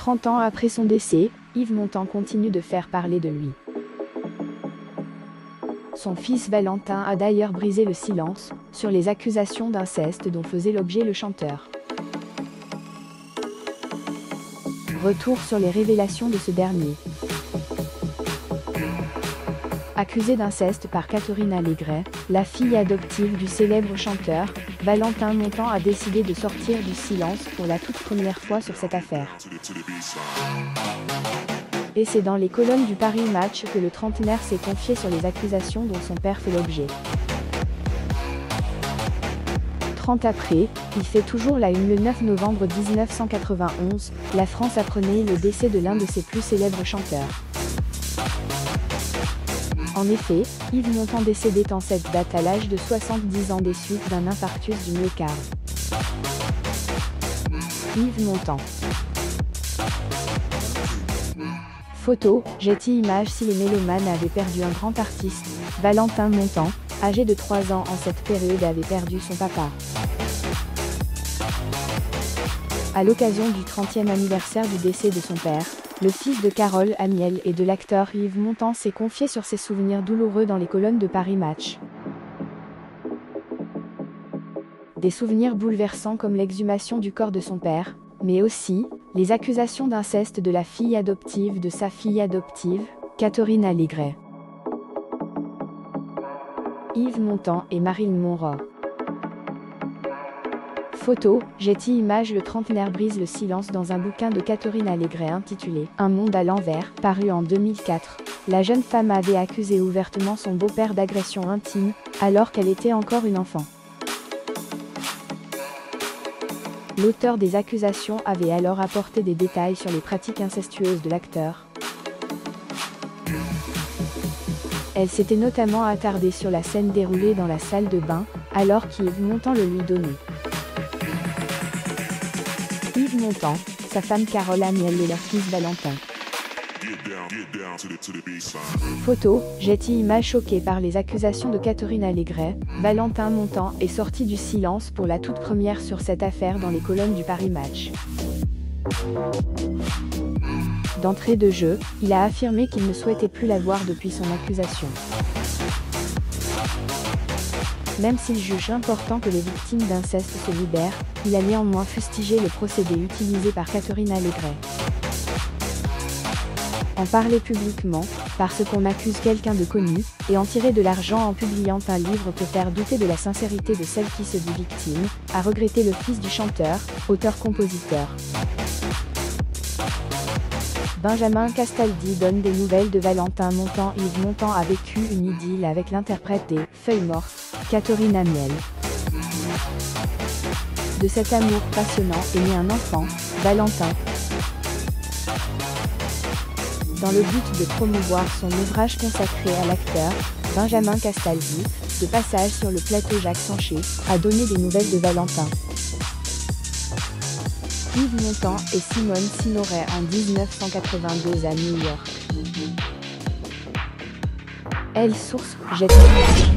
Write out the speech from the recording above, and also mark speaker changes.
Speaker 1: 30 ans après son décès, Yves Montand continue de faire parler de lui. Son fils Valentin a d'ailleurs brisé le silence sur les accusations d'inceste dont faisait l'objet le chanteur. Retour sur les révélations de ce dernier. Accusé d'inceste par Catherine Allegret, la fille adoptive du célèbre chanteur, Valentin Montand a décidé de sortir du silence pour la toute première fois sur cette affaire. Et c'est dans les colonnes du Paris Match que le trentenaire s'est confié sur les accusations dont son père fait l'objet. 30 après, il fait toujours la une. Le 9 novembre 1991, la France apprenait le décès de l'un de ses plus célèbres chanteurs. En effet, Yves Montand décédait en cette date à l'âge de 70 ans des suites d'un infarctus du myocarde. Yves Montand. Photo, Getty Images. Si les mélomanes avaient perdu un grand artiste, Valentin Montand, âgé de 3 ans en cette période, avait perdu son papa. À l'occasion du 30e anniversaire du décès de son père, le fils de Carole Amiel et de l'acteur Yves Montand s'est confié sur ses souvenirs douloureux dans les colonnes de Paris Match. Des souvenirs bouleversants comme l'exhumation du corps de son père, mais aussi les accusations d'inceste de la fille adoptive de sa fille adoptive, Catherine Allegret. Yves Montand et Marilyn Monroe. Photo, Getty Images. Le trentenaire brise le silence dans un bouquin de Catherine Allegret intitulé « Un monde à l'envers », paru en 2004. La jeune femme avait accusé ouvertement son beau-père d'agression intime, alors qu'elle était encore une enfant. L'auteur des accusations avait alors apporté des détails sur les pratiques incestueuses de l'acteur. Elle s'était notamment attardée sur la scène déroulée dans la salle de bain, alors qu'Yves Montand le lui donnait. Yves Montand, sa femme Carole Amiel et leur fils Valentin. Photo, Getty Images. Choqué par les accusations de Catherine Allegret, Valentin Montand est sorti du silence pour la toute première sur cette affaire dans les colonnes du Paris Match. D'entrée de jeu, il a affirmé qu'il ne souhaitait plus la voir depuis son accusation. Même s'il juge important que les victimes d'inceste se libèrent, il a néanmoins fustigé le procédé utilisé par Catherine Allegret. En parler publiquement, parce qu'on accuse quelqu'un de connu, et en tirer de l'argent en publiant un livre peut faire douter de la sincérité de celle qui se dit victime, a regretté le fils du chanteur, auteur-compositeur. Benjamin Castaldi donne des nouvelles de Valentin Montand. Yves Montand a vécu une idylle avec l'interprète des Feuilles mortes, Catherine Amiel. De cet amour passionnant est né un enfant, Valentin. Dans le but de promouvoir son ouvrage consacré à l'acteur, Benjamin Castaldi, de passage sur le plateau Jacques Sanché, a donné des nouvelles de Valentin. Yves Montand et Simone Signoret en 1982 à New York. Elle source, Getty Images.